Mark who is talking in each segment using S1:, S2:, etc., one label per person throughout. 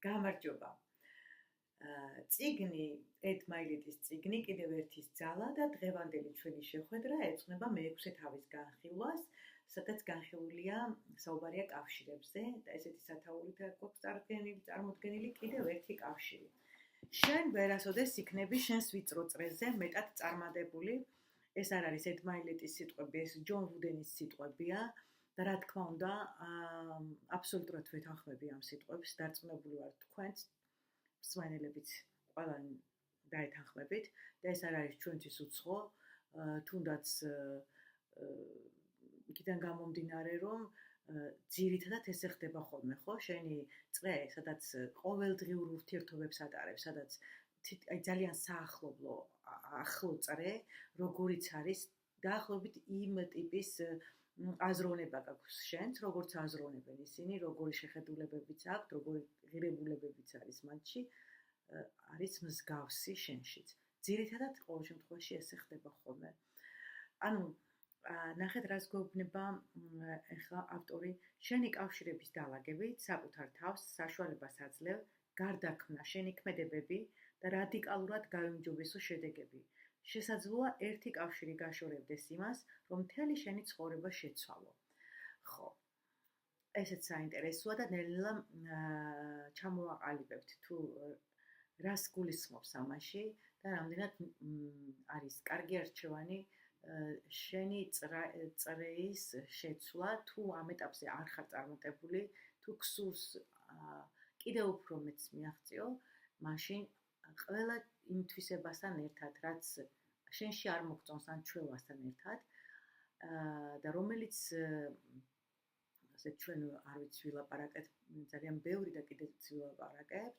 S1: გამარჯობა. წიგნი, ედმაილიტის წიგნი, კიდევ ერთის ძალა და დღევანდელი ჩვენი შეხვედრა ეძღვნება მეექვსე თავის განხილვას, სადაც განხილულია საუბარია კავშირებზე და ესეთი სათაურით გვაქვს წარმოდგენილი კიდევ ერთი კავშირი. შენ ვერასოდეს იქნები შენს ვიწრო წრეზე მეტად წარმატებული. ეს არ არის ედმაილიტის სიტყვები, ეს ჯონ ვუდენის სიტყვებია და რა თქმა უნდა, აბსოლუტურად ვეთანხმები ამ სიტყვებს, დარწმუნებული ვარ თქვენც მსმენელებიც ყველანი დაეთანხმებით და ეს არ არის ჩვენთვის უცხო, თუნდაც იქიდან გამომდინარე, რომ ძირითადად ესე ხდება ხოლმე, ხო? შენი წრე, სადაც ყოველდღიურ ურთიერთობებს ატარებ, სადაც ძალიან საახლობლო, ახლო წრე, როგორიც არის დაახლოებით იმ ტიპის აზროვნება გაქვს შენს, როგორც აზროვნებენ ისინი, როგორი შეხედულებებიც აქვთ, როგორი ღირებულებებიც არის მათში, არის მსგავსი შენშიც. ძირითადად ყოველ შემთხვევაში ესე ხდება ხოლმე. ანუ ნახეთ რას გვეუბნება ახლა ავტორი, შენი კავშირების დალაგებით საკუთარ თავს საშუალებას აძლევ გარდაქმნა შენი ქმედებები და რადიკალურად გაიმჯობესო შედეგები. შესაძლოა ერთი კავშირი გაშორებდეს იმას, რომ მთელი შენი ცხოვრება შეცვალო. ხო. ესეც საინტერესოა და ნელ-ნელა ჩამოვაყალიბებთ თუ რას გულისხმობს ამაში და რამდენად არის კარგი არჩევანი შენი წრეის შეცვლა, თუ ამ ეტაპზე არ ხარ წარმატებული, თუ გსურს კიდევ უფრო მეც მიაღწიო, მაშინ ყველა იმ თვისებასთან ერთად, რაც შენში არ მოგწონს ან ჩვევასთან ერთად და რომელიც ასე ჩვენ არ ვიცი ვილაპარაკეთ, ძალიან ბევრი და კიდევ ვილაპარაკებთ,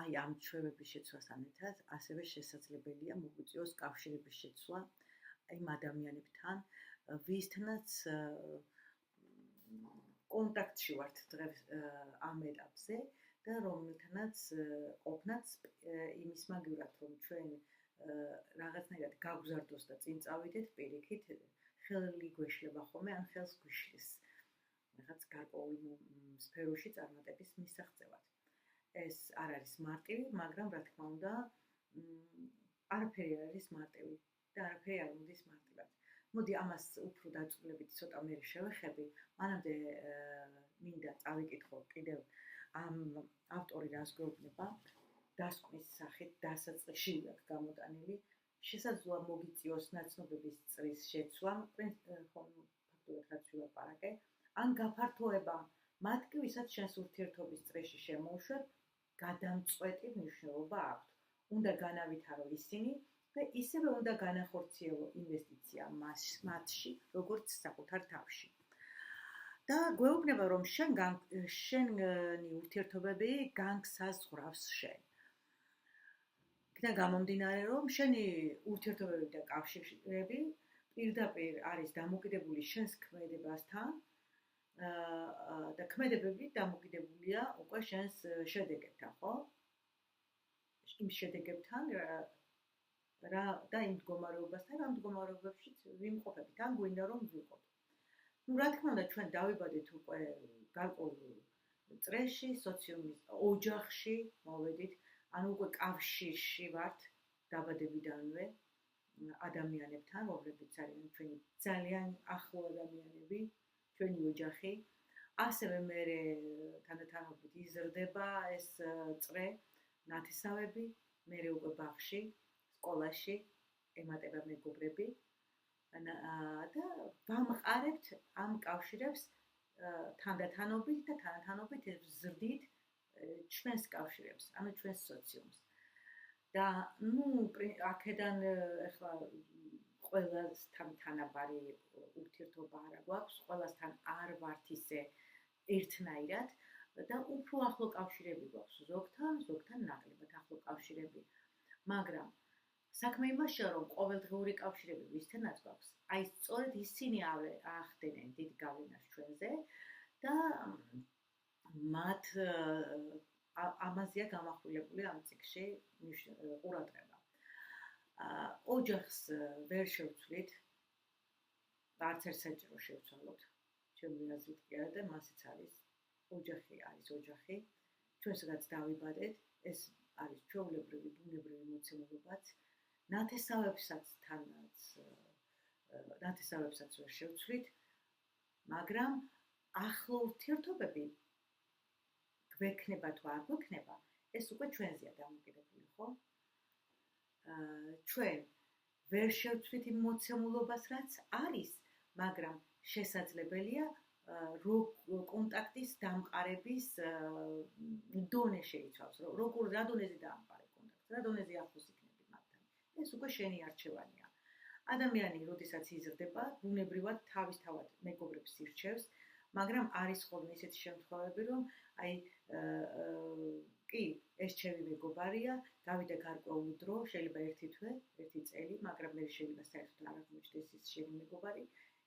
S1: აი ამ ჩვევების შეცვლასთან ერთად, ასევე შესაძლებელია მოგვიწიოს კავშირების შეცვლა იმ ადამიანებთან, ვისთანაც კონტაქტში ვართ დღეს ამ ეტაპზე და რომელთანაც ყოფნაც იმის მაგივრად, რომ ჩვენ რაღაცნაირად გავგზავნოს და წინ წავიდეთ, პირიქით ხელი გვეშლება ხოლმე, ან ხელს გვიშლის რაღაც გარკვეულ სფეროში წარმატების მისაღწევად. ეს არ არის მარტივი, მაგრამ რა თქმა უნდა, არაფერი არ არის მარტივი და არაფერი არ მოდის მარტივად. მოდი ამას უფრო დაწვრილებით ცოტა მე შევეხები, მანამდე მინდა წავიკითხო კიდევ ამ ავტორი რას გვეუბნება, დასკვნის სახით დასაწყისში აქვს გამოტანილი, შესაძლოა მოგიწიოს ნაცნობების წრის შეცვლა, ფაქტობრივად რაც ვილაპარაკე, ან გაფართოება, მათ კი ვისაც შენს ურთიერთობის წრეში შემოუშვებ, გადამწყვეტი მნიშვნელობა აქვთ. უნდა განავითარო ისინი და ისევე უნდა განახორციელო ინვესტიცია მათში, როგორც საკუთარ თავში. და გვეუბნება, რომ შენი ურთიერთობები განსაზღვრავს შენ. იქიდან გამომდინარე, რომ შენი ურთიერთობები და კავშირები პირდაპირ არის დამოკიდებული შენს ქმედებასთან და ქმედებები დამოკიდებულია უკვე შენს შედეგებთან, ხო? იმ შედეგებთან და იმ მდგომარეობასთან, ამ მდგომარეობებშიც ვიმყოფებით, ან გვინდა რომ ვიყოთ. რა თქმა უნდა, ჩვენ დავიბადეთ უკვე გარკვეულ წრეში, სოციუმის ოჯახში, მოვედით, ანუ უკვე კავშირში ვართ დაბადებიდანვე ადამიანებთან, რომლებიც არიან ჩვენი ძალიან ახლო ადამიანები, ჩვენი ოჯახი. ასევე მე თანდათანობით იზრდება ეს წრე, ნათესავები, მე უკვე ბაღში, სკოლაში ემატება მეგობრები და ვამყარებთ ამ კავშირებს თანდათანობით და თანდათანობით ვზრდით ჩვენს კავშირებს, ანუ ჩვენს სოციუმს. და აქედან ახლა ყველასთან თანაბარი ურთიერთობა არ გვაქვს, ყველასთან არ ვართ ისე ერთნაირად და უფრო ახლო კავშირები გვაქვს ზოგთან ნაკლებად ახლო კავშირები. მაგრამ საქმე იმაშია, რომ ყოველდღიური კავშირები ვისთანაც გვაქვს, აი სწორედ ისინი ახდენენ დიდ გავლენას ჩვენზე და მათ ამაზეა გამახვილებული ამ წიგნში ყურადღება. ოჯახს ვერ შევცვლით, არც ერთ საჭირო შევცვალოთ, ჩემი აზრით კი არა და მასიც არის ოჯახი არის ოჯახი, ჩვენ სადაც დავიბადეთ, ეს არის ჩვეულებრივი, ბუნებრივი მოცემულობაც, ნათესავებსაც ვერ შევცვლით, მაგრამ ახლო ურთიერთობები გვექნება თუ არ გვექნება, ეს უკვე ჩვენზეა დამოკიდებული, ხო? ჩვენ ვერ შევცვლით იმ მოცემულობას, რაც არის, მაგრამ შესაძლებელია კონტაქტის დამყარების დონე შეიცვალოს, რა დონეზე დაამყარე კონტაქტს, რა დონეზე ახლოს იქნები მათთან. ეს უკვე შენი არჩევანია. ადამიანი, როდესაც იზრდება, ბუნებრივად თავისთავად მეგობრებს ირჩევს, მაგრამ არის ხოლმე ისეთი შემთხვევები, რომ კი, ეს ჩემი მეგობარია, გავიდა გარკვეული დრო, შეიძლება ერთი თვე, ერთი წელი, მაგრამ მე შეიძლება საერთოდ არ აღმოჩნდეს ის შენი მეგობარი,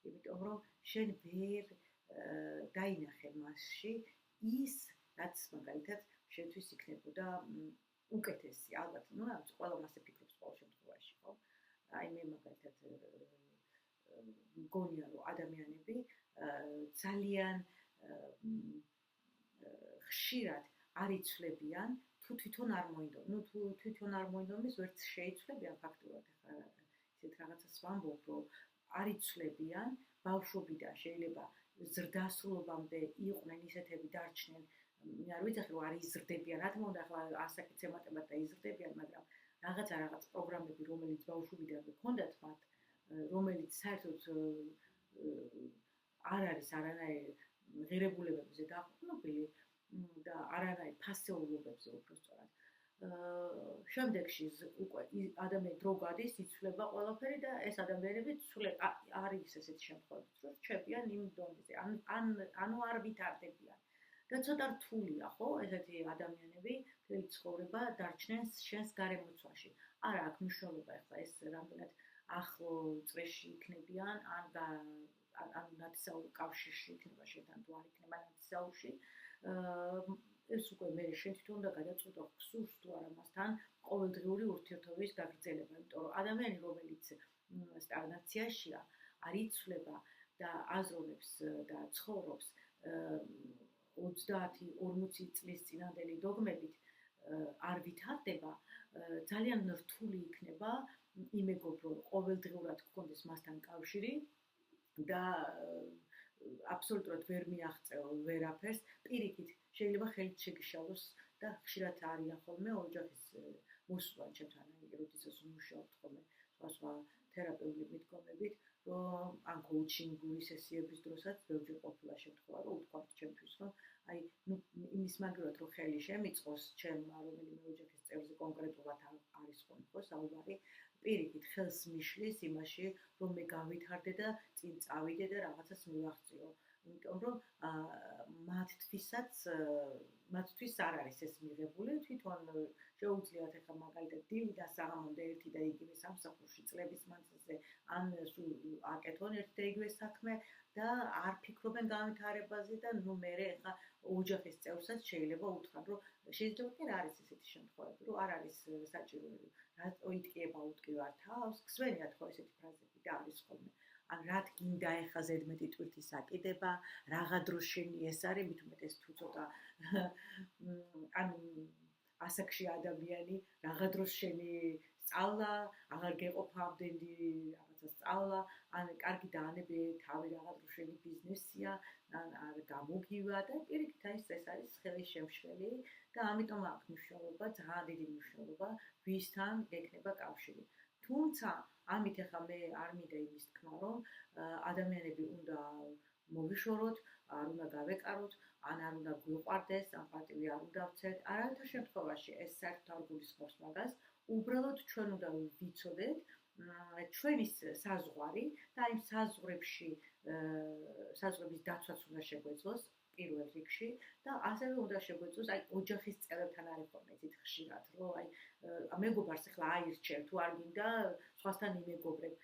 S1: იმიტომ რომ შენ ვერ დაინახე მასში ის, რაც მაგალითად შენთვის იქნებოდა უკეთესი, ალბათ, ყველა მასე ფიქრობს ყოველ შემთხვევაში, ხო? მე მაგალითად მგონია, რომ ადამიანები ძალიან ხშირად არ იცვლებიან, თუ თვითონ არ მოინდომენ. თუ თვითონ არ მოინდომეს, ვერც შეიცვლებიან ფაქტურად, ახლა ისეთ რაღაცას ვამბობ, რომ არ იცვლებიან, ბავშვობიდან შეიძლება ზრდასრულობამდე იყვნენ ისეთები დარჩნენ, მე არ ვიცი რომ არ იზრდებიან, რა თქმა უნდა, ახლა ასაკიც ემატებათ და იზრდებიან, მაგრამ რაღაც პროგრამები, რომელიც ბავშვობიდან გქონდათ მათ, რომელიც საერთოდ არ არის არანაირი ღირებულებებზე დაყრდნობილი და არანაირ ფასეულობებზე უბრალოდ. შემდეგში უკვე ადამიანი დრო გადის, იცვლება ყველაფერი და ეს ადამიანები არის ესეთი შემთხვევები, რომ რჩებიან იმ დონეზე, ანუ არ ვითარდებიან. და ცოტა რთულია, ხო, ესეთი ადამიანები მთელი ცხოვრება დარჩნენ შენს გარემოცვაში. არა აქვს მნიშვნელობა ახლა ეს რამდენად ახლო წრეში იქნებიან, ან ნათესაური კავშირში იქნება შენთან თუ არ იქნება ნათესაურში. ეს უკვე მე შენ თვითონ უნდა გადაწყვიტო გსურს თუ არა მასთან ყოველდღიური ურთიერთობის გაგრძელება, იმიტომ რომ ადამიანი, რომელიც სტაგნაციაშია, არ იცვლება და აზროვნებს და ცხოვრობს 30-40 წლის წინანდელი დოგმებით, არ ვითარდება, ძალიან რთული იქნება იმეგობრო ყოველდღურად გქონდეს მასთან კავშირი და აბსოლუტურად ვერ მიაღწეო ვერაფერს, პირიქით შეიძლება ხელით შეგიშალოს და ხშირად არიან ხოლმე ოჯახის მოსვლან ჩემთან, როდესაც ვმუშაობთ ხოლმე სხვა თერაპიული მიდგომებით, რომ ან კოუჩინგური სესიების დროსაც ბევრჯერ ყოფილა შემთხვევა, რომ უთქვათ ჩემთვის, რომ იმის მაგივრად რომ ხელი შემიწყოს ჩემმა რომელიმე ოჯახის წევრზე კონკრეტულად არის ხოლმე ხო საუბარი, პირიქით ხელს მიშლის იმაში, რომ მე გავითარდე და წინ წავიდე და რაღაცას მივაღწიო. იმიტომ რომ მათთვის არ არის ეს მიღებული, თვითონ შეუძლიათ ახლა მაგალითად დილიდან საღამომდე ერთი და იგივე სამსახურში წლების მანძილზე ან სულ აკეთონ ერთი და იგივე საქმე და არ ფიქრობენ განვითარებაზე და მე ახლა ოჯახის წევრსაც შეიძლება უთხრან, რომ შეიძლება კი არის ესეთი შემთხვევები, რომ არ არის საჭირო რატო იტკიება უტკივარ თავს, გსვენიათ ხო ესეთი ფრაზები და არის ხოლმე. ან რა გინდა ეხა ზედმეტი ტვირთის აკიდება, რაღა დრო შენი ეს არის, მით უმეტეს თუ ცოტა ანუ ასაკში ადამიანი, რაღა დროს შენი სწავლა, აღარ გეყოფა ამდენი რაღაცა სწავლა, ან კარგი დაანებე თავი რაღა დრო შენი ბიზნესია, ან არ გამოგივა და პირიქით ეს არის ხელის შემშლელი და ამიტომ აქვს მნიშვნელობა, ძალიან დიდი მნიშვნელობა, ვისთან გექნება კავშირი. თუმცა ამით ახლა მე არ მინდა იმის თქმა, რომ ადამიანები უნდა მოვიშოროთ, არ უნდა გავეკაროთ, ან არ უნდა გვიყვარდეს, ან პატივი არ უნდა ვცეთ. არავითარ შემთხვევაში ეს საერთოდ არ გულისხმობს მაგას. უბრალოდ ჩვენ უნდა ვიცოდეთ ჩვენის საზღვარი და იმ საზღვრების დაცვაც უნდა შეგვეძლოს პირველ რიგში და ასევე უნდა შეგვეძლოს ოჯახის წევრებთან არის ხოლმე ისეთ ხშირად, რომ მეგობარს ახლა აირჩევ თუ არ გინდა სხვასთან იმეგობრებ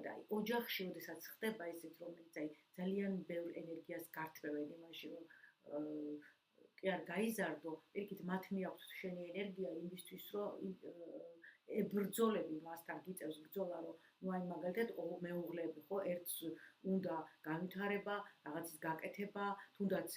S1: და ოჯახში როდესაც ხდება ისეთ რომელიც ძალიან ბევრ ენერგიას გართმევენ იმაში რომ კი არ გაიზარდო, პირიქით მათ მიაქვთ შენი ენერგია იმისთვის რომ ებრძოლები მასთან გიწევს ბრძოლა, რომ ნუ აი მაგალითად მეუღლეები ხო ერთს უნდა განვითარება, რაღაცის გაკეთება, თუნდაც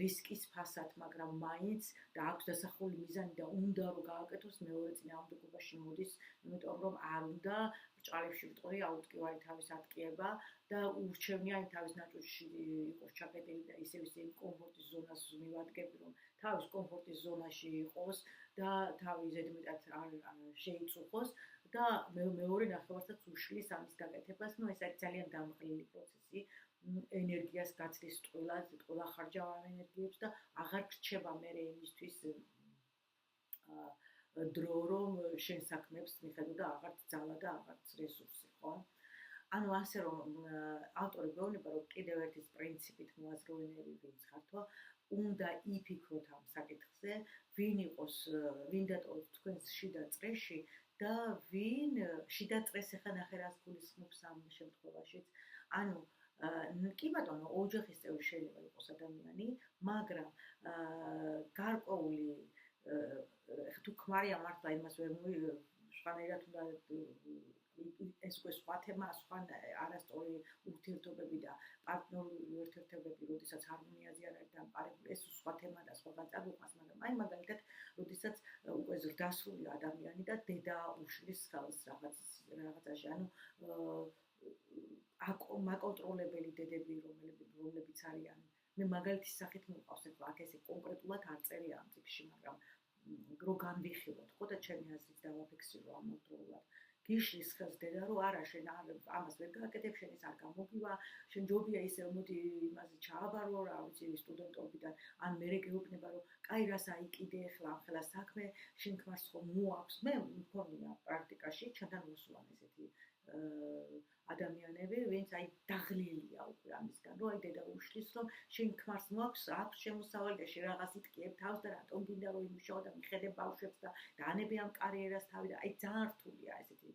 S1: რისკის ფასად, მაგრამ მაინც და აქვს დასახული მიზანი და უნდა რომ გააკეთოს, მეორე წინააღმდეგობაში მოდის, იმიტომ რომ არ უნდა ბრჭყალებში ვიტყვი აუტკივარი თავის ატკიება და ურჩევნია იმ თავის ნაჭუჭში იყოს ჩაკეტილი და ისევ იმ კომფორტის ზონას მივადგები, რომ თავის კომფორტის ზონაში იყოს და თავი ზედმეტად არ შეიწუხოს და მეორე ნახევარსაც უშლის ამის გაკეთებას. ნუ ეს არის ძალიან დამღლელი პროცესი. ენერგიას გაცდის ყველა ხარჯავ ამ ენერგიებს და აღარ გრჩება მე იმისთვის დრო რომ შენ საქმეებს მიხედო და აღარც ძალა და აღარც რესურსი, ხო? ანუ ასე რომ ავტორი გვეუბნება რომ კიდევ ერთის პრინციპით მოაზროვნეები ვინც ხართო, უნდა იფიქროთ ამ საკითხზე, ვინ დატოვოთ თქვენს შიდა წრეში და ვინ შიდა წრეს ახლა ნახე რას გულისხმობს ამ შემთხვევაშიც. ანუ კი ბატონო, ოჯახის წევრი შეიძლება იყოს ადამიანი, მაგრამ გარკვეული თუ ქმარია მართლა იმას ვერ სხვანაირად უნდა ეს უკვე სხვა თემა, სხვა არასწორი ურთიერთობები და პარტნიორული ურთიერთობები, როდესაც ჰარმონიაზე არ არის დამყარებული, ეს სხვა თემა და სხვაგან წაგვიყვანს, მაგრამ აი მაგალითად, როდესაც უკვე ზრდასრული ადამიანი და დედა უშლის ხელს რაღაცაში, ანუ მაკონტროლებელი დედები, რომლებიც არიან. მე მაგალითის სახით მიყავს ახლა აქ ესე კონკრეტულად არ წერია ამ წიგნში, მაგრამ რო განვიხილოთ, ხო და ჩემი აზრით დავაფიქსირო ამავდროულად. გიშლის ხელს დედა, რომ არა შენ ამას ვერ გააკეთებ, შენ ეს არ გამოგივა, შენ ჯობია ისე მოდი იმაზე ჩააბარო, რა ვიცი, სტუდენტობიდან, ან მერე გეუბნება, რომ კაი რას აიკიდე ახლა ამხელა საქმე, შენ ქმარს ხომ მოაქვს. მე მქონია პრაქტიკაში, ჩვენთან მოსულან ესეთი ადამიანები, ვინც აი დაღლილია უკვე ამისგან, რომ აი დედა უშლის, რომ შენ ქმარს აქვს შემოსავალი და შენ რაღაც იტკიებ თავს და რატომ გინდა რომ იმუშაო და მიხედე ბავშვებს და დაანებე ამ კარიერას თავი და აი ძალიან რთულია ესეთი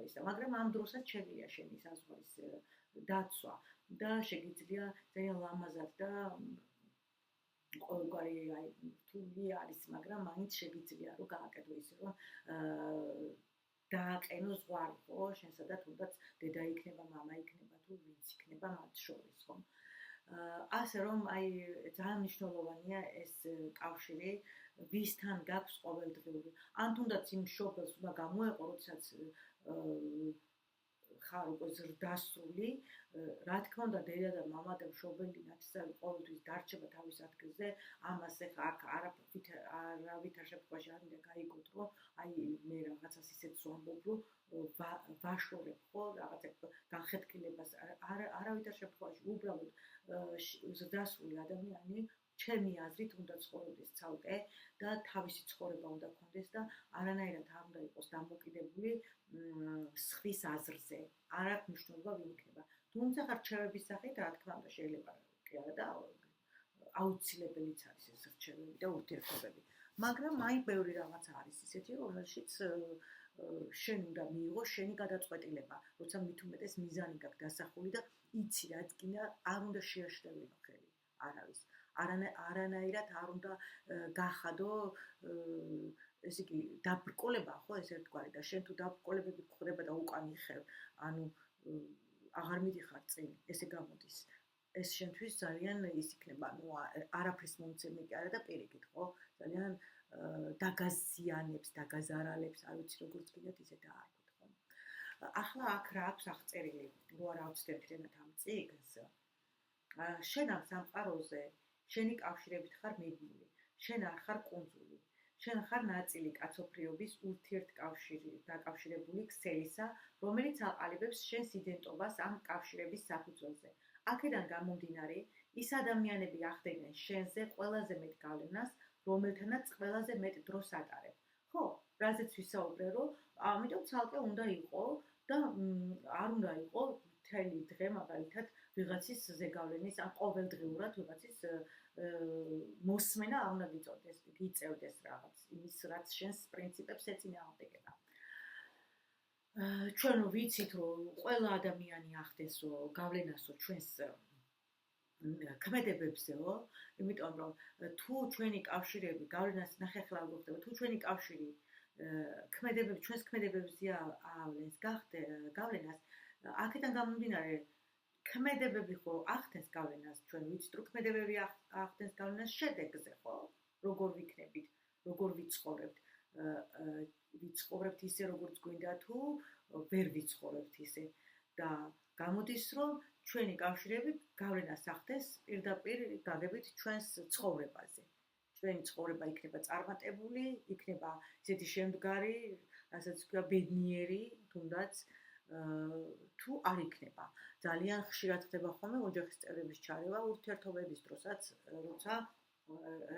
S1: ისა, მაგრამ ამ დროსაც შეგვიძლია შენი საზღვარის დაცვა და შეგიძლია ძალიან ლამაზად და ყოველგვარი აი რთული არის, მაგრამ მაინც შეგიძლია რომ გააკეთო ისე რომ დააყენო ზღვარი, ხო, შენსა და თუნდაც დედა იქნება, მამა იქნება თუ ვინც იქნება მათ შორის, ხო? ასე რომ აი ძალიან მნიშვნელოვანია ეს კავშირი, ვისთან გაქვს ყოველდღიური. ან თუნდაც იმ მშობელს უნდა გამოეყო, როდესაც ხარ უკვე ზრდასრული, რა თქმა უნდა, დედა და მამა და მშობელი ნათესავი ყოველთვის დარჩება თავის ადგილზე, ამას ახლა აქ არავით არ შემთხვევაში არ უნდა გაიგოთ, რომ აი მე რაღაცას ისეთს ვამბობ, რომ ვაშორებ, ხო, რაღაცა განხეთქილებას არავით არ შემთხვევაში, უბრალოდ ზრდასრული ადამიანი ჩემი აზრით უნდა ცხოვრდეს ცალკე და თავისი ცხოვრება უნდა ქონდეს და არანაირად არ უნდა იყოს დამოკიდებული სხვის აზრზე. არ აქვს მნიშვნელობა ვინ იქნება. თუმცა რჩევების სახით, რა თქმა უნდა, შეიძლება კი არა და აუცილებელიც არის ეს რჩევები და ურთიერთობები. მაგრამ აი ბევრი რაღაცა არის ისეთი, რომელშიც შენ უნდა მიიღო შენი გადაწყვეტილება, როცა მით უმეტეს მიზანი გაქვს დასახული და იცი რაც კიდე არ უნდა შეაშლევინო ხელი არავის. არანაირად არ უნდა გახადო ესე იგი დაბრკოლება, ხო, ესე ვთქვი და შენ თუ დაბრკოლებები გხდება და უკან იხევ, ანუ აღარ მიდიხარ წინ, ესე გამოდის. ეს შენთვის ძალიან ის იქნება, ну არაფრის მომცემი კი არა და პირიქით, ხო? ძალიან დაგაზიანებს, დაგაზარალებს, არ ვიცი როგორც გინდათ ისე დაარქვით, ხო? ახლა აქ რა აქვს აღწერილი, რო არ ავწდებ თენათ ამ წიგნს. შენ ამ სამყაროზე შენი კავშირებით ხარ მიბმული, შენ არ ხარ კუნძული, შენ ხარ ნაწილი კაცობრიობის ურთიერთდაკავშირებული ქსელისა, რომელიც აყალიბებს შენს იდენტობას ამ კავშირების საფუძველზე. აქედან გამომდინარე, ის ადამიანები ახდენენ შენზე ყველაზე მეტ გავლენას, რომელთანაც ყველაზე მეტ დროს ატარებ. ხო, რაზეც ვისაუბრე, რომ ამიტომ ცალკე უნდა იყო და არ უნდა იყო მთელი დღე მაგალითად ვიღაცის ზეგავლენის ან ყოველდღიურად ვიღაცის მოსმენა არ უნდა გიწევდეს რაღაც იმის რაც შენს პრინციპებს ეწინააღმდეგება. ჩვენ ვიცით რომ ყველა ადამიანი ახდენსო გავლენასო ჩვენს ქმედებებზეო, იმიტომ რომ თუ ჩვენი კავშირები გავლენას ნახე ახლა როგორ ხდება, თუ ჩვენი კავშირი ქმედებები ჩვენს ქმედებებზია ავლენს გავლენას აქედან გამომდინარე ქმედებები ხო ახდენს გავლენას ჩვენ ვიცით რომ ქმედებები ახდენს გავლენას შედეგზე ხო როგორ ვიქნებით როგორ ვიცხოვრებთ ვიცხოვრებთ ისე როგორც გვინდა თუ ვერ ვიცხოვრებთ ისე და გამოდის რომ ჩვენი კავშირები გავლენას ახდენს პირდაპირ გაგებით ჩვენს ცხოვრებაზე ჩვენი ცხოვრება იქნება წარმატებული იქნება ისეთი შემდგარი რასაც ვთქვა ბედნიერი თუნდაც თუ არ იქნება ძალიან ხშირად ხდება ხოლმე ოჯახის წევრების ჩარევა ურთიერთობების დროსაც როცა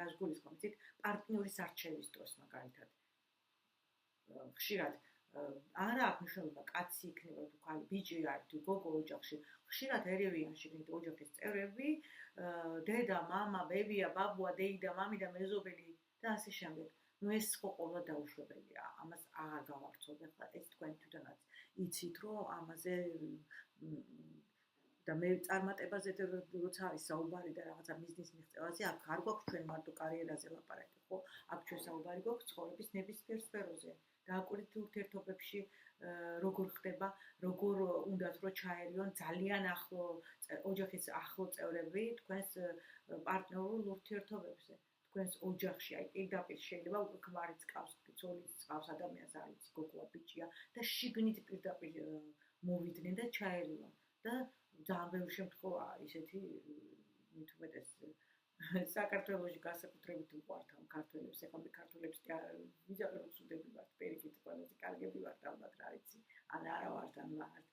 S1: რას გულისხმობთ იქ პარტნიორის არჩევის დროს მაგალითად ხშირად არა აქვს მნიშვნელობა კაცი იქნება თუ ქალი ბიჭი არის თუ გოგო ოჯახში ხშირად ერევიან შეგნით ოჯახის წევრები დედა მამა ბებია ბაბუა დეიდა მამიდა მეზობელი და ასე შემდეგ ну ეს ხო ყოველდღე დაუშვებელია ამას აღარ გავარცობ ახლა ეს თქვენ თვითონაც იცით რომ ამაზე და მე წარმატებაზე როცა არის საუბარი და რაღაცა ბიზნეს მიღწევაზე აქ არ გვაქვს ჩვენ მარტო კარიერაზე ლაპარაკი ხო აქ ჩვენ საუბარი გვაქვს ცხოვრების ნებისმიერ სფეროზე დააკვირდით ურთიერთობებში როგორ ხდება როგორ უნდათ რომ ჩაერიონ ძალიან ახლო ოჯახის ახლო წევრები თქვენს პარტნიორულ ურთიერთობებზე თქვენს ოჯახში აი პირდაპირ შეიძლება უკვე ქმარიც ყავს ცოლიც ყავს ადამიანს არ ვიცი გოგოა ბიჭია და შიგნით პირდაპირ მოვიდნენ და ჩაერიონ და ძალიან ბევრი შემთხვევაა ისეთი მით უმეტეს საქართველოში განსაკუთრებით უყვართ ამ ქართველებს ეხლა მე ქართველებს კი არ ვიძახებ უსუდები ვართ პირიქით ყველაზე კარგები ვართ ალბათ რა ვიცი ან არა ვართ ან ვართ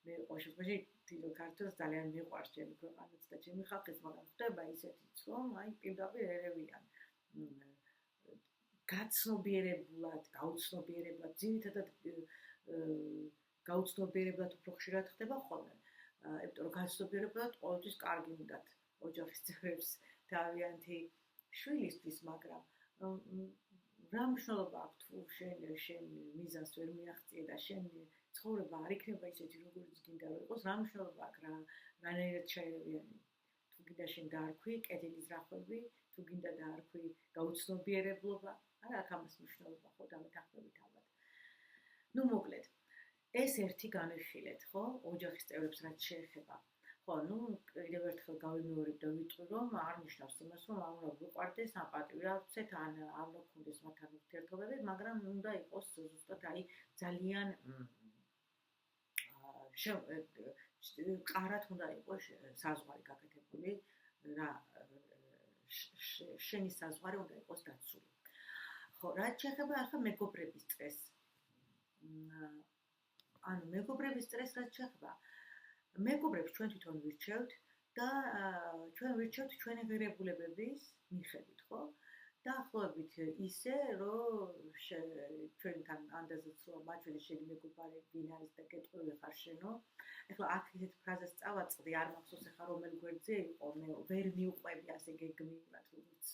S1: მე ყოველშაბათი თვითონ ქართველს ძალიან მიყვარს ჩემი ქვეყანაც და ჩემი ხალხიც მაგრამ ხდება ისეთიც რომ აი პირდაპირ ერევიან გაცნობიერებულად გაუცნობიერებლად ძირითადად გაუცნობიერებლად უფრო ხშირად ხდება ხოლმე იმიტომ რომ გაცნობიერებლად ყოველთვის კარგი უნდათ ოჯახის წევრებს თავიანთი შვილისთვის მაგრამ რა მნიშვნელობა აქვს თუ შენ მიზანს ვერ მიაღწიე და შენ ცხოვრება არ იქნება ისეთი როგორც გინდა რომ იყოს რა მნიშვნელობა აქვს რანაირად ჩაერევიანი თუ გინდა შენ დაარქვი კეთილის რახვები თუ გინდა დაარქვი გაუცნობიერებლობა არა აქ ამას მნიშვნელობა ხო დამეთანხმებით ალბათ ну მოკლედ ეს ერთი განვიხილეთ ხო ოჯახის წევრებს რაც შეეხება ხო ну კიდევ ერთხელ გავიმეორებ და ვიტყვი რომ არ ნიშნავს იმას რომ არ უნდა ვიყვარდეს ან პატივი ავცეთ ან არ მოგქონდეს მათთან ურთიერთობები მაგრამ უნდა იყოს ზუსტად აი ძალიან ყარად უნდა იყოს საზღვარი გაკეთებული რა შენი საზღვარი უნდა იყოს დაცული ხო რაც შეეხება ახლა მეგობრების წრეს ანუ მეგობრების წრეს რაც შეეხება მეგობრებს ჩვენ თვითონ ვირჩევთ და ჩვენ ვირჩევთ ჩვენი ღირებულებების მიხედვით, ხო? დაახლოებით ისე, რომ ჩვენთან ანდაზეც რომ მაჩვენე შენი მეგობარი ვინ არის და გეტყვი ხარ შენო. ეხლა აქ ისეთ ფრაზას წავაწყდი, არ მახსოვს ახლა რომელ გვერდზე იყო, მე ვერ მიუყვები ასე გეგმიურად, როგორც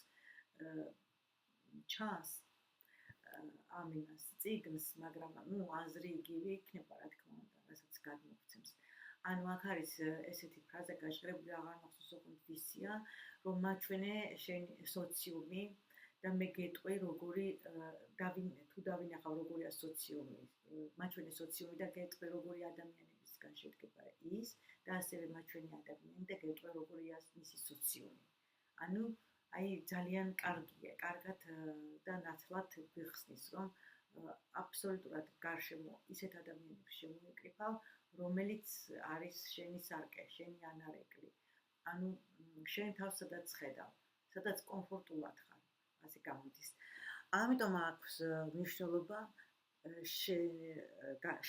S1: ჩანს ამინას წიგნს, მაგრამ ნუ აზრი იგივე იქნება, რა თქმა უნდა, რასაც გადმოგცემს. ანუ აქ არის ესეთი ფრაზა გაჟღერებული, აღარ მახსოვს ოღონდ ვისია, რომ მაჩვენე შენი სოციუმი და მე გეტყვი როგორი თუ დავინახავ როგორია სოციუმი, მაჩვენე სოციუმი და გეტყვი როგორი ადამიანებისგან შედგება ის და ასევე მაჩვენე ადამიანი და გეტყვი როგორია მისი სოციუმი. ანუ აი ძალიან კარგია, კარგად და ნათლად გვიხსნის, რომ აბსოლუტურად გარშემო ისეთ ადამიანებს შემოიკრიფავ, რომელიც არის შენი სარკე, შენი ანარეკლი. ანუ შენ თავს სადაც ხედავ, სადაც კომფორტულად ხარ, ასე გამოდის. ამიტომ აქვს მნიშვნელობა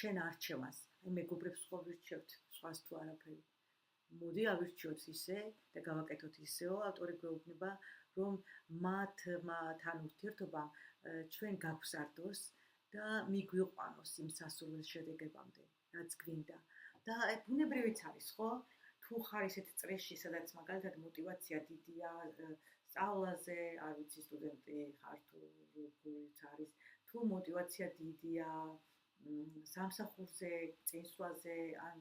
S1: შენ არჩევას. აი მეგობრებს ხო ვირჩევთ, სხვას თუ არაფერი. მოდი ავირჩიოთ ისე და გავაკეთოთ ისეო, ავტორი გვეუბნება, რომ მათთან ურთიერთობამ ჩვენ გავგზარდოს და მიგვიყვანოს იმ სასურველ შედეგებამდე, რაც გვინდა. და აი ბუნებრივიც არის, ხო? თუ ხარ ისეთ წრეში, სადაც მაგალითად мотиваცია დიდია სწავლაზე, არ ვიცი სტუდენტი ხარ თუ როგორიც არის, თუ мотиваცია დიდია სამსახურზე, წინსვლაზე, ან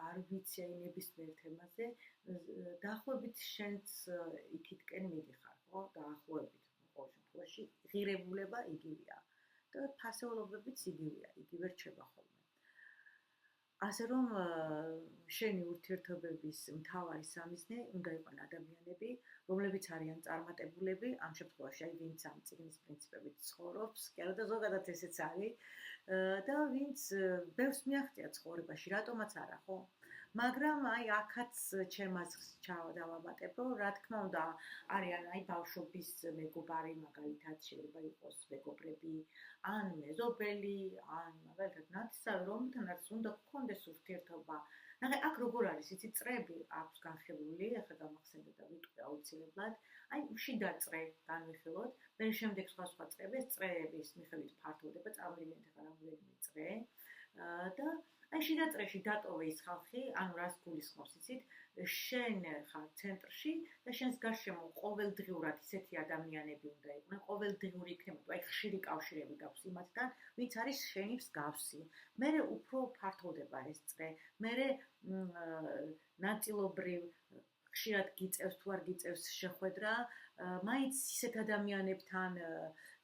S1: არ ვიცი აი ნებისმიერ თემაზე, დაახლოებით შენც იქითკენ მიდიხარ, ხო? დაახლოებით ყოველ შემთხვევაში ღირებულება იგივეა. და ფასეულობებიც იგივე რჩება ხოლმე. ასე რომ შენი ურთიერთობების მთავარი სამიზნე უნდა იყვნენ ადამიანები, რომლებიც არიან წარმატებულები, ამ შემთხვევაში აი ვინც ამ წიგნის პრინციპებით ცხოვრობს, კი არა და ზოგადად ესეც არის და ვინც ბევრს მიაღწია ცხოვრებაში, რატომაც არა, ხო? მაგრამ აი აქაც ჩემ აზრს დავამატებ, რომ რა თქმა უნდა არიან აი ბავშვობის მეგობარი, მაგალითად შეიძლება იყოს მეგობრები, ან მეზობელი, ან მაგალითად ნათესავი, რომელთანაც უნდა გქონდეს ურთიერთობა. ნახე, აქ როგორ არის, იცი, წრეები აქვს განხილული, ახლა გამახსენდა და ვიტყვი აუცილებლად. აი, შიდა წრე განვიხილოთ, მე შემდეგ სხვა წრეები, ეს წრეების მიხედვით ფართოვდება, წარმოვიდგინეთ ახლა რამდენიმე წრე და აი შიდა წრეში დატოვე ის ხალხი, ანუ რას გულისხმობს, იცით, შენ ხარ ცენტრში და შენს გარშემო ყოველდღიურად ისეთი ადამიანები უნდა იყვნენ, ყოველდღიური იქნება, აი ხშირი კავშირები გაქვს იმათთან, ვინც არის შენი მსგავსი. მერე უფრო ფართოვდება ეს წრე. მერე ნაწილობრივ ხშირად გიწევს თუ არ გიწევს შეხვედრა, მაინც ისეთ ადამიანებთან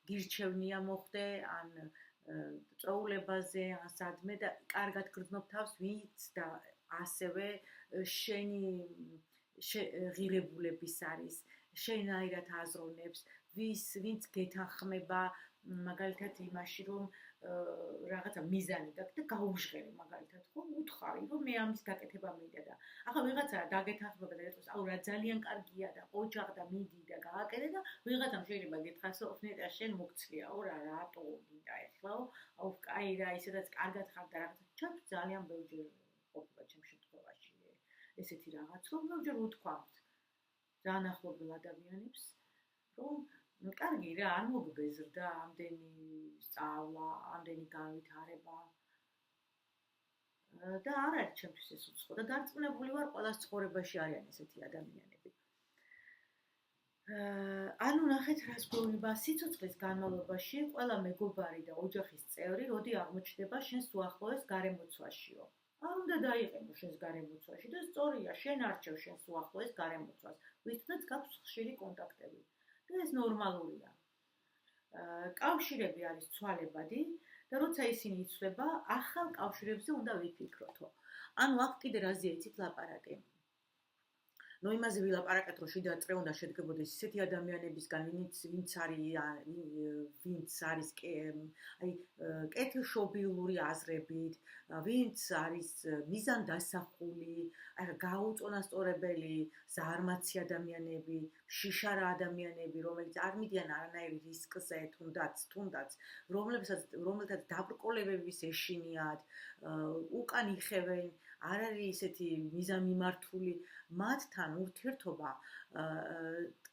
S1: გირჩევნია მოხდე, ან წვეულებაზე, ან სადმე და კარგად გრძნობ თავს, ვინც და ასევე შენი ღირებულების არის, შენაირად აზროვნებს, ვინც გეთანხმება, მაგალითად იმაში, რომ რაღაცა მიზანი გაქვს და გაუჟღერე მაგალითად, ხო, უთხარი, რომ მე ამის გაკეთება მინდა და ახლა ვიღაცა დაგეთანხმება და ეტყვის, აუ რა ძალიან კარგია და ოჯახ და მიდი და გააკეთე და ვიღაცამ შეიძლება გითხრას, რომ ოფნეტა შენ მოგცლიაო რა, რატო გინდა ეხლაო, აუ კაი რა, ისედაც კარგად ხარ და რაღაცა, ჩემს ძალიან ბევრჯერ ყოფილა ჩემ შემთხვევაში ესეთი რაღაც, რომ ბევრჯერ უთქვამთ ძალიან ახლობელ ადამიანებს, რომ კარგი რა, არ მოგბეზრდა ამდენი სწავლა, ამდენი განვითარება და არ არის ჩემთვის ეს უცხო და დარწმუნებული ვარ, ყველას ცხოვრებაში არიან ესეთი ადამიანები. ანუ ნახეთ რას გვეუბნება, სიცოცხლის განმავლობაში ყველა მეგობარი და ოჯახის წევრი, როდი აღმოჩნდება შენს უახლოეს გარემოცვაშიო. არ უნდა დაიყენო შენს გარემოცვაში და სწორია, შენ არჩევ შენს უახლოეს გარემოცვას, ვისთანაც გაქვს ხშირი კონტაქტები. და ეს ნორმალურია. კავშირები არის ცვალებადი და როცა ისინი იცვლება, ახალ კავშირებზე უნდა ვიფიქროთო. ანუ აქ კიდე რაზეა იცით ლაპარაკი. ნუ იმაზე ვილაპარაკეთ, რომ შიდა წრე უნდა შედგებოდეს ისეთი ადამიანებისგან, ვინც არის აი კეთილშობილური აზრებით, ვინც არის მიზანდასახული, აი გაუწონასწორებელი, ზარმაცი ადამიანები, შიშარა ადამიანები, რომელიც არ მიდიან არანაირ რისკზე, თუნდაც, რომელთაც დაბრკოლებების ეშინიათ, უკან იხევენ, არ არის ისეთი მიზანმიმართული, მათთან ურთიერთობა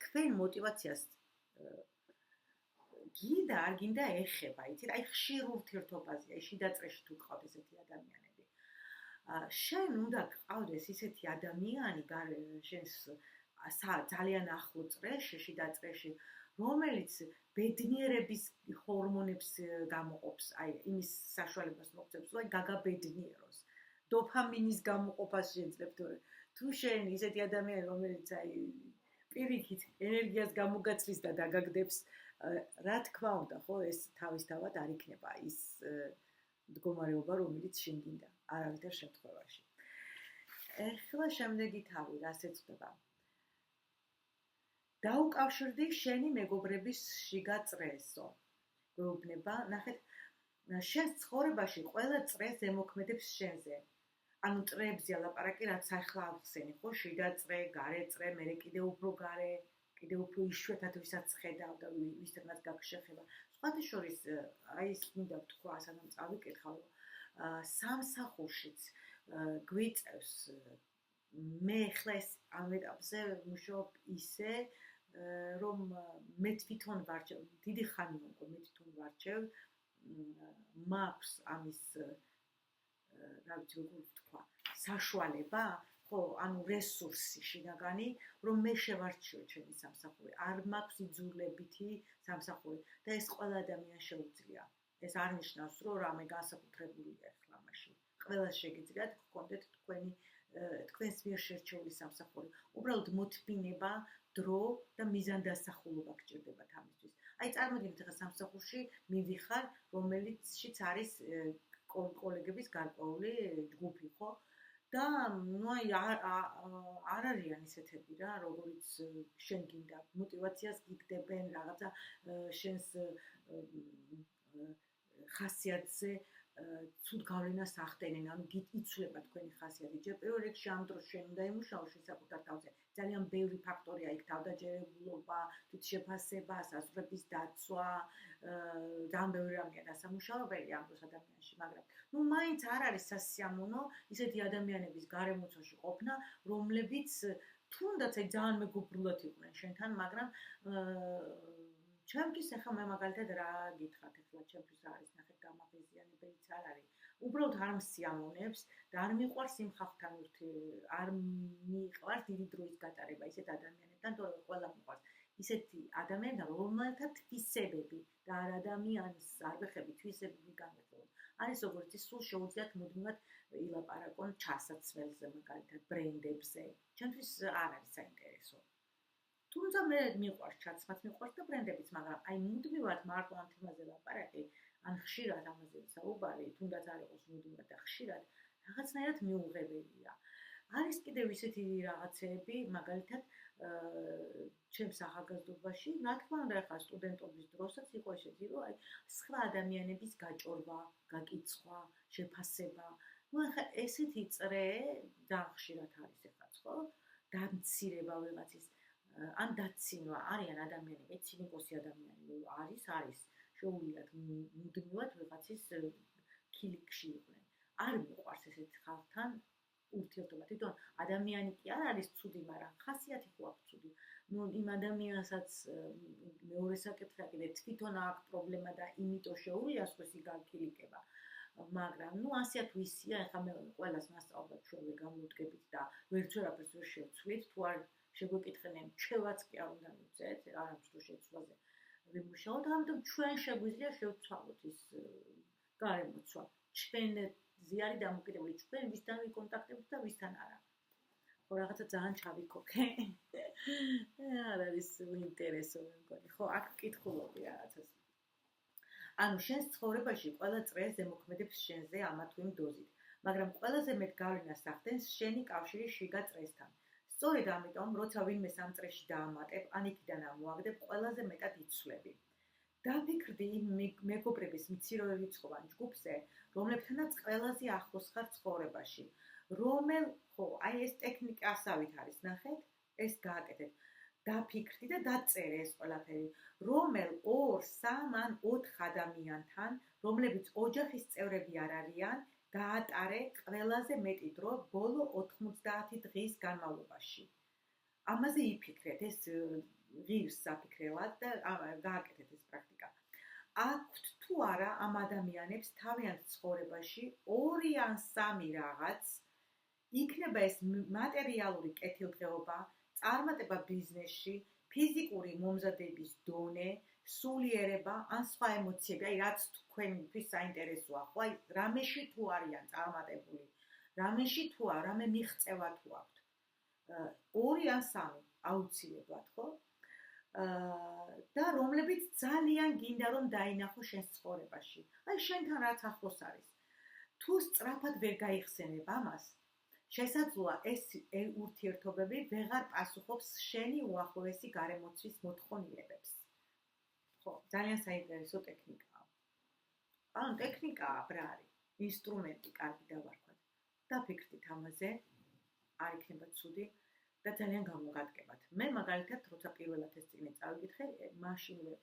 S1: თქვენ მოტივაციას გინდა არ გინდა ეხება, იცით, აი ხშირ ურთიერთობაზე, აი შიდა წრეში თუ გყავთ ესეთი ადამიანები. შენ უნდა გყავდეს ისეთი ადამიანი შენს ძალიან ახლო წრეში, შიდა წრეში, რომელიც ბედნიერების ჰორმონებს გამოყოფს, აი იმის საშუალებას მოგცემს, რომ გაგაბედნიეროს. დოფამინის გამოყოფას შეძლებთ, თუ შენ ისეთი ადამიანი, რომელიც აი პირიქით ენერგიას გამოგაცლის და დაგაგდებს, რა თქმა უნდა, ხო, ეს თავისთავად არ იქნება ის მდგომარეობა, რომელიც შენ გინდა, არავითარ შემთხვევაში. ეხლა შემდეგი თავი, რას ეძღვნება? დაუკავშირდი შენი მეგობრების შიგა წრესო. გვეუბნება, ნახეთ, შენს ცხოვრებაში ყველა წრე ზემოქმედებს შენზე. ანუ წრეებზე ლაპარაკი, რაც ახლა ახსენი, ხო, შიდა წრე, გარე წრე, მერე კიდევ უფრო გარე, კიდევ უფრო იშვიათად ვისაც ხედავ და ვისთანაც გაქვს შეხება. სხვათა შორის, აი ის მინდა ვთქვა, სანამ წავიკითხავ, სამსახურშიც გვიწევს მე ხლა ეს ამ ეტაპზე ვმუშაობ ისე, რომ მე თვითონ ვარჩევ, დიდი ხანია უკვე მე თვითონ ვარჩევ, მაქვს ამის რა ვიცი როგორ ვთქვა, საშუალება, ხო, ანუ რესურსი შინაგანი, რომ მე შევარჩიო ჩემი სამსახური. არ მაქვს იძულებითი სამსახური და ეს ყველა ადამიანს შეუძლია. ეს არ ნიშნავს, რომ რამე განსაკუთრებულია ახლა მაშინ. ყველას შეგიძლიათ გქონდეთ თქვენს მიერ შერჩეული სამსახური. უბრალოდ მოთმინება, დრო და მიზანდასახულობა გჭირდებათ ამისთვის. აი წარმოგიდგენთ ახლა სამსახურში მივიხარ, რომელიცშიც არის კოლეგების გარკვეული ჯგუფი, ხო? და ნუ აი არ არიან ისეთები რა, როგორიც შენ გინდა мотиваციას გიგდებენ რაღაცა შენს ხასიათზე ცუდ გავლენას ახდენენ, ანუ იცვლება თქვენი ხასიათი. ჯერ პირველ რიგში ამ დროს შენ უნდა იმუშაო საკუთარ თავზე. ძალიან ბევრი ფაქტორია იქ, თავდაჯერებულობა, თვითშეფასება, საზღვრების დაცვა, ძალიან ბევრი რამეა დასამუშავებელი ამ დროს ადამიანში, მაგრამ ნუ მაინც არ არის სასიამოვნო ისეთი ადამიანების გარემოცვაში ყოფნა, რომლებიც თუნდაც აი ძალიან მეგობრულად იყვნენ შენთან, მაგრამ ჩემთვის ახლა მე მაგალითად რა გითხრათ, ახლა ჩემთვის რა არის ნახეთ გამაღიზიანებელიც არ არის. უბრალოდ არ მსიამოვნებს და არ მიყვარს იმ ხალხთან არ მიყვარს დიდი დროის გატარება ისეთ ადამიანებთან, თორემ ყველა მიყვარს ისეთი ადამიანთან, რომელთა თვისებები და არ ადამიანის არბეხები თვისებები განვეთქვათ. არის როგორც ის სულ შეუძლიათ მუდმივად ილაპარაკონ ჩასაცმელზე, მაგალითად ბრენდებზე. ჩემთვის არ არის საინტერესო. თუმცა მე მიყვარს ჩაცმაც მიყვარს და ბრენდებიც, მაგრამ აი მუდმივად მარტო ამ თემაზე ლაპარაკი, ან ხშირად ამაზე საუბარი, თუნდაც არ იყოს მუდმივად და ხშირად, რაღაცნაირად მიუღებელია. არის კიდევ ისეთი რაღაცეები, მაგალითად, ჩემს ახალგაზრდობაში, რა თქმა უნდა, ახლა სტუდენტობის დროსაც იყო ისეთი, რომ აი სხვა ადამიანების გაჭორვა, გაკიცხვა, შეფასება. ნუ ახლა ესეთი წრე ძალიან ხშირად არის ეხლაც, ხო? დამცირება ვიღაცის ან დაცინვა, არიან ადამიანები, ცინიკოსი ადამიანები არის შეუულიათ მუდმივად ვიღაცის ქილიკში იყვნენ. არ მიყვარს ესეთ ხალხთან ურთიერთობა. თვითონ ადამიანი კი არ არის ცუდი, მაგრამ ხასიათი ხო აქვს ცუდი. ნუ იმ ადამიანსაც მეორე საკითხია კიდე თვითონ აქვს პრობლემა და იმიტომ შეუძლია სხვისი გაქილიკება. მაგრამ ნუ ასეა თუ ისია, ახლა მე ყველას მასწავლებლად ჩვენ ვერ გამოვდგებით და ვერც ვერაფერს ვერ შევცვლით, თუ არ შეგვეკითხნენ, ჩვენაც კი არ უნდა მივცეთ, არ აქვს თუ შეცვლაზე ვიმუშაოთ, ამიტომ ჩვენ შეგვიძლია შევცვალოთ ის გარემოცვა. ჩვენზე არის დამოკიდებული, ჩვენ ვისთან ვიკონტაქტებთ და ვისთან არა. ხო, რაღაცა ძალიან ჩავიქოქე. არ არის უინტერესო მე მგონი. ხო, აქ კითხულობდი რაღაცას. ანუ შენს ცხოვრებაში ყველა წრე ზემოქმედებს შენზე ამა თუ იმ დოზით, მაგრამ ყველაზე მეტ გავლენას ახდენს შენი კავშირი შიგა წრესთან. სწორედ ამიტომ, როცა ვინმე ამ წრეში დაამატებ, ან იქიდან ამოაგდებ, ყველაზე მეტად იცვლები. დაფიქრდი იმ მეგობრების მცირერიცხოვან ჯგუფზე, რომლებთანაც ყველაზე ახლოს ხარ ცხოვრებაში. ხო, აი ეს ტექნიკასავით არის, ნახეთ, ეს გააკეთეთ. დაფიქრდი და დაწერე ეს ყველაფერი. რომელ 2, 3 ან 4 ადამიანთან, რომლებიც ოჯახის წევრები არ არიან, გაატარე ყველაზე მეტი დრო ბოლო 90 დღის განმავლობაში. ამაზე იფიქრეთ, ეს ღირს საფიქრელად და გააკეთეთ ეს პრაქტიკა. აქვთ თუ არა ამ ადამიანებს თავიანთ ცხოვრებაში 2 ან 3 რაღაც, იქნება ეს მატერიალური კეთილდღეობა, წარმატება ბიზნესში, ფიზიკური მომზადების დონე, სულიერება ან სხვა ემოციები, აი რაც თქვენთვის საინტერესოა, ხო, აი რამეში თუ არიან წარმატებული, რამეში თუ არა, რამე მიღწევა თუ აქვთ. 2 ან 3 აუცილებლად, ხო? და რომლებიც ძალიან გინდა რომ დაინახო შენს ცხოვრებაში. აი შენთან რაც ახლოს არის. თუ სწრაფად ვერ გაიხსენებ ამას, შესაძლოა ეს ურთიერთობები ვეღარ პასუხობს შენი უახლოესი გარემოცვის მოთხოვნილებებს. ხო, ძალიან საინტერესო ტექნიკაა. ანუ ტექნიკაა ბრარი, ინსტრუმენტი კარგი დავარქვათ. დაფიქრდით ამაზე, არ იქნება ცუდი და ძალიან გამოგადგებათ. მე მაგალითად, როცა პირველად ეს წიგნი წავიკითხე, მაშინვე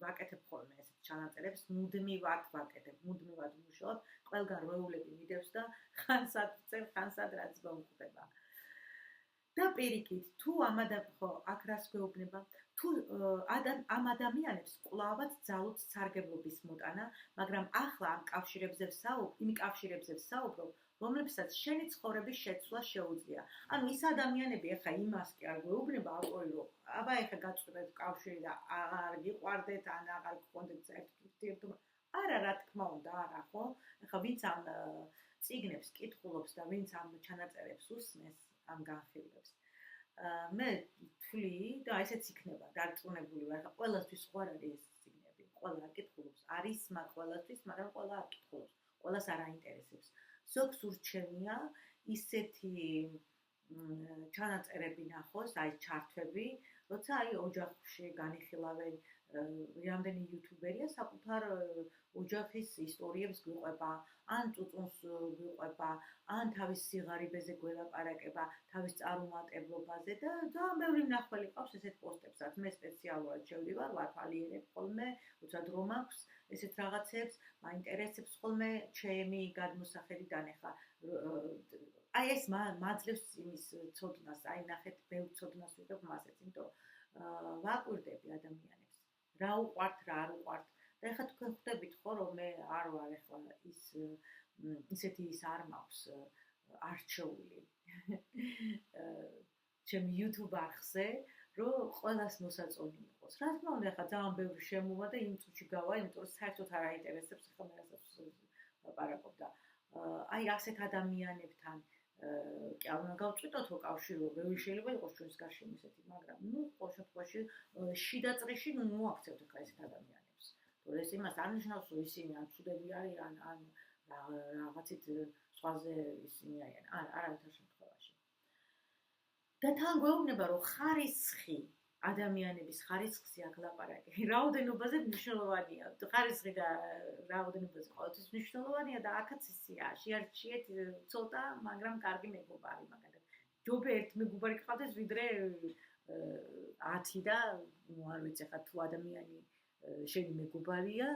S1: ვაკეთებ ხოლმე ესეთ ჩანაწერებს, მუდმივად ვაკეთებ, მუდმივად ვმუშაობ, ყველგან როეულები მიდევს და ხანსად ვწერ, ხანსად რაც მომხდება. და პირიქით, თუ ხო, აქ რას გვეუბნება, თუ ამ ადამიანებს კვლავაც ძალუც სარგებლობის მოტანა, მაგრამ ახლა იმ კავშირებზე ვსაუბრობ, რომლებსაც შენი ცხოვრების შეცვლა შეუძლია. ანუ ის ადამიანები ახლა იმას კი არ გვეუბნება ავტორი, რომ აბა ახლა გაწყვეტეთ კავშირი და აღარ გიყვარდეთ, ან აღარ გქონდეთ საერთოდ ურთიერთობა. არა, რა თქმა უნდა, არა, ხო? ახლა ვინც ამ წიგნებს კითხულობს და ვინც ამ ჩანაწერებს უსმენს, ამ განხილვებს. მე ვთვლი და ესეც იქნება დარწმუნებული ვარ, ყველასთვის ხო არ არის ეს ყველა აკითხულობს, არის მაგ ყველასთვის, მაგრამ ყველა აკითხულობს, ყველას არ აინტერესებს. ზოგს urჩევია ისეთი ჩანაწერები ნახოს, აი ჩართვები, როცა აი ოჯახში განიხილავენ რამდენი იუთუბერია საკუთარ ოჯახის ისტორიებს გვიყვება, ან წუწუნს გვიყვება, ან თავის სიღარიბეზე გველაპარაკება, თავის წარუმატებლობაზე და ძალიან ბევრი მნახველი ყავს ესეთ პოსტებსაც. მე სპეციალურად შევდივარ, ვათვალიერებ ხოლმე, უცად რომ აქვს ესეთ რაღაცებს, მაინტერესებს ხოლმე ჩემი გადმოსახედიდან ახლა აი ეს მაძლევს იმის ცოდნას, აი ნახეთ, ბევრ ცოდნას ვიღებ მასეც, იმიტომ ვაკვირდები ადამიანებს. რა უყვართ, რა არ უყვართ. და ეხლა თქვენ ხვდებით ხო, რომ მე არ ვარ ეხლა ისეთი ის არ მაქვს არჩეული. ჩემ YouTube არხზე, რომ ყველას მოსაწონი იყოს. რა თქმა უნდა, ეხლა ძალიან ბევრი შემოვა და იმ წუთში გავა, იმიტომ რომ საერთოდ არ აინტერესებს ეხლა მე რასაც ვაპარაკობ და აი ასეთ ადამიანებთან კი არ უნდა გავწვიტოთო კავშირო, ბევრი შეიძლება იყოს ჩვენს გარშემო ისეთი, მაგრამ ყოველ შემთხვევაში შიდა წრეში მოაქცევთ ახლა ესეთ ადამიანებს. რომ ეს იმას არ ნიშნავს, რომ ისინი ან ცუდები არიან, ან რაღაცით სხვაზე ისინი არიან, არავითარ შემთხვევაში. და თან გვეუბნება, რომ ხარისხი ადამიანების ხარისხზე აქ ლაპარაკი რაოდენობაზე მნიშვნელოვანია. ხარისხი და რაოდენობაზე ყოველთვის მნიშვნელოვანია და აქაც ისეა, შეარჩიეთ ცოტა, მაგრამ კარგი მეგობარი, მაგალითად. ჯობია ერთ მეგობარი გყავდეს, ვიდრე 10 და არ ვიცი, ხა თუ ადამიანი შენი მეგობარია,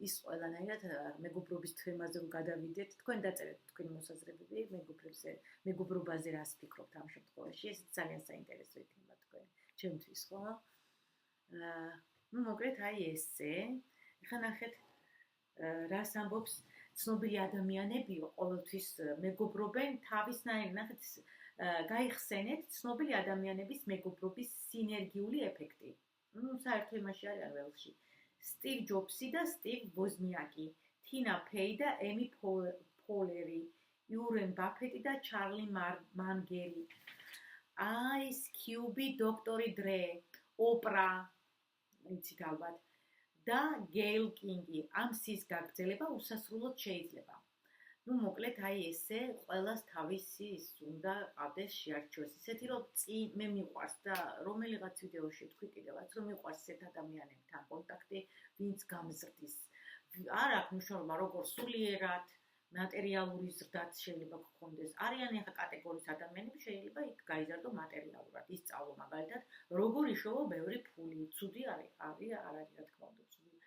S1: ის ყველანაირად მეგობრობის თემაზე რომ გადავიდეთ, თქვენ დაწერეთ თქვენი მოსაზრებები მეგობრობაზე რას ფიქრობთ ამ შემთხვევაში, ეს ძალიან საინტერესო იქნება თქვენ ჩემთვის, ხო? მოკლედ აი ესე. ეხლა ნახეთ რას ამბობს ცნობილი ადამიანებიო, ყოველთვის მეგობრობენ თავისნაირ, ნახეთ გაიხსენეთ ცნობილი ადამიანების მეგობრობის სინერგიული ეფექტი. საერთო იმაში არის ველში. სტივ ჯობსი და სტივ ვოზნიაკი, თინა ფეი და ემი პოლერი, იურენ ბაფეტი და ჩარლი მანგერი, აის კიუბი, დოქტორი დრე, ოპრა, იცით ალბათ, და გეილ კინგი. ამ სის გაგრძელება უსასრულოდ შეიძლება. მოკლედ აი ესე ყველას თავისი ის უნდა ყავდეს შეარჩიოს. ისეთი რომ მე მიყვარს და რომელიღაც ვიდეოში თქვი კიდევაც რომ მიყვარს ესეთ ადამიანებთან კონტაქტი, ვინც გამზრდის. არ აქვს მნიშვნელობა როგორ სულიერად, მატერიალური ზრდაც შეიძლება გქონდეს. არიან ახლა კატეგორიის ადამიანები შეიძლება იქ გაიზარდო მატერიალურად, ისწავლო მაგალითად როგორ იშოვო ბევრი ფული. ცუდი არის, რა თქმა უნდა, ცუდი.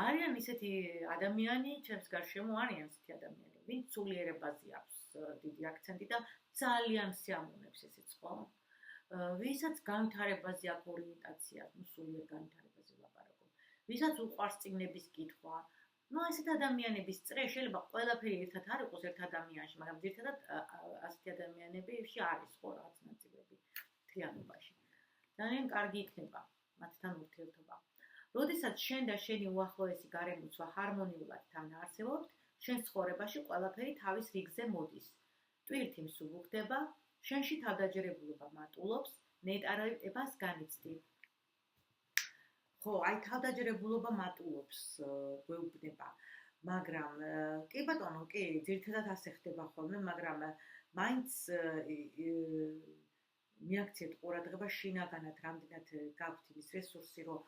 S1: არიან ისეთი ადამიანი, ჩემს გარშემო არიან ისეთი ადამიანები. ვინც სულიერებაზე აქვს დიდი აქცენტი და ძალიან სიამოვნებს ესეც, ხო? ვისაც განვითარებაზე აქვს ორიენტაცია, სულიერ განვითარებაზე ვლაპარაკობ. ვისაც უყვარს წიგნების კითხვა. ესეთ ადამიანების წრე შეიძლება ყველაფერი ერთად არ იყოს ერთ ადამიანში, მაგრამ ძირითადად ასეთი ადამიანებში არის ხო რაღაც ნაწილები მთლიანობაში. ძალიან კარგი იქნება მათთან ურთიერთობა. როდესაც შენ და შენი უახლოესი გარემოცვა ჰარმონიულად თან არსებობთ, შენ ცხოვრებაში ყველაფერი თავის რიგზე მოდის. ტვირთი მსუბუქდება, შენში თავდაჯერებულობა მატულობს, ნეტარებას განიცდი. ხო, აი თავდაჯერებულობა მატულობს, გვეუბნება, მაგრამ კი ბატონო, კი, ძირითადად ასე ხდება ხოლმე, მაგრამ მაინც მიაქციეთ ყურადღება შინაგანად, რამდენად გაქვთ იმის რესურსი, რომ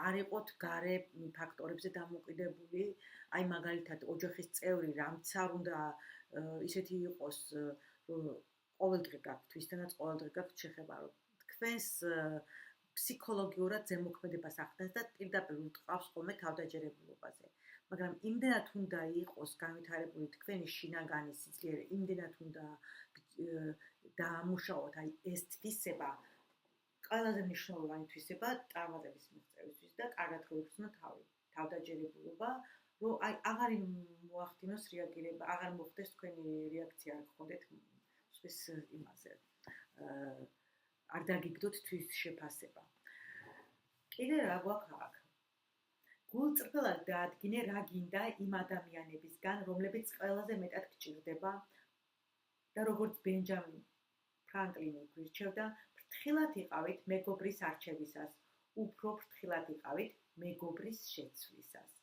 S1: არ იყოთ გარე ფაქტორებზე დამოკიდებული, აი მაგალითად ოჯახის წევრი რამც არ უნდა ისეთი იყოს, რომ ყოველდღე გაქვთ, ვისთანაც ყოველდღე გაქვთ შეხება, რომ თქვენს ფსიქოლოგიურად ზემოქმედებას ახდენს და პირდაპირ უტყავს ხოლმე თავდაჯერებულობაზე. მაგრამ იმდენად უნდა იყოს განვითარებული თქვენი შინაგანი სიძლიერე, იმდენად უნდა დაამუშავოთ აი ეს თვისება, ყველაზე მნიშვნელოვანი თვისება წარმატების მიღწევისთვის და კარგად გაიხსნა თავი, თავდაჯერებულობა, რომ აი აღარ მოახდინოს რეაგირება, აღარ მოხდეს თქვენი რეაქცია, არ გქონდეთ სხვის იმაზე. არ დაგიგდოთ თვის შეფასება. კიდე რა გვაქვს აქ? გულწრფელად დაადგინე რა გინდა იმ ადამიანებისგან, რომლებიც ყველაზე მეტად გჭირდება და როგორც ბენჯამინ ფრანკლინი გვირჩევდა, ფრთხილად იყავით მეგობრის არჩევისას, უფრო ფრთხილად იყავით მეგობრის შეცვლისას.